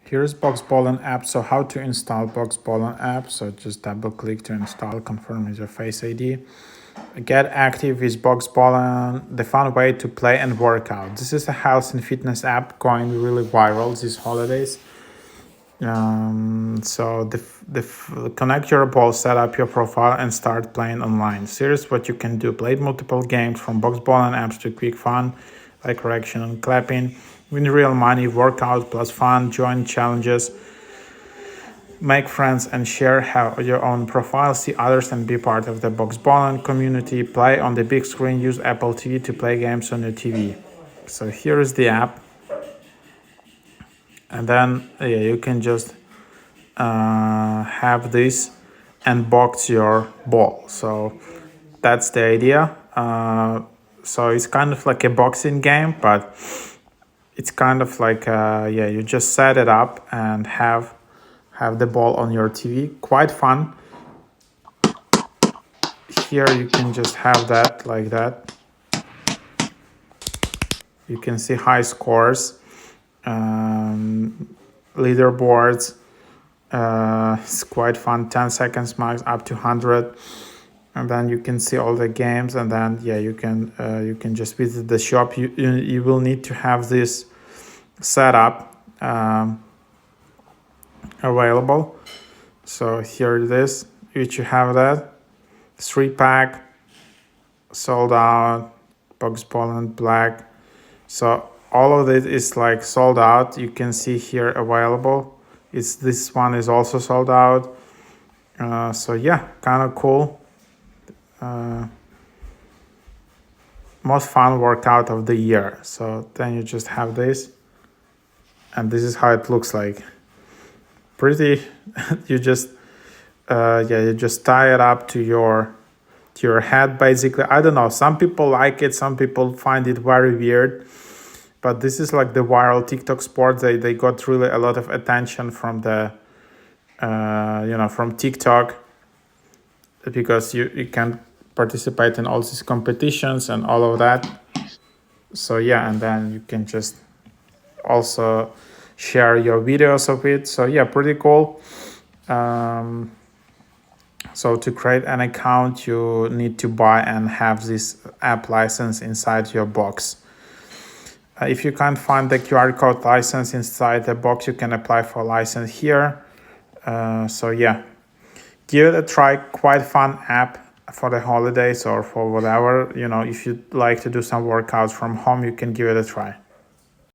Here's Boxbollen app. So how to install Boxbollen app? So just double click to install, confirm with your Face ID. Get active with Boxbollen, the fun way to play and work out. This is a health and fitness app going really viral these holidays. Connect your ball, set up your profile, and start playing online. Here's what you can do: play multiple games from Boxbollen apps to quick fun, like correction and clapping. Win real money, workout plus fun. Join challenges, make friends, and share your own profile. See others and be part of the Boxbollen community. Play on the big screen. Use Apple TV to play games on your TV. So here is the app. And then you can just have this and box your ball. So that's the idea. So it's kind of like a boxing game, but it's kind of like you just set it up and have the ball on your TV. Quite fun. Here you can just have that like that. You can see high scores, leaderboards. It's quite fun. 10 seconds max, up to 100, and then you can see all the games. And then you can just visit the shop. You will need to have this set up available. So here it is. You have that 3-pack sold out, Boxbollen Black. So all of it is like sold out. You can see here available. This one is also sold out. So yeah, kind of cool. Most fun workout of the year. So then you just have this, and this is how it looks like. Pretty. You just you just tie it up to your head basically. I don't know, some people like it, some people find it very weird, but this is like the viral TikTok sport. They got really a lot of attention from the from TikTok, because you can participate in all these competitions and all of that. So yeah, and then you can just also share your videos of it. So yeah, pretty cool. So to create an account, you need to buy and have this app license inside your box. If you can't find the QR code license inside the box, you can apply for a license here. So yeah, give it a try. Quite fun app for the holidays or for whatever. If you like to do some workouts from home, you can give it a try.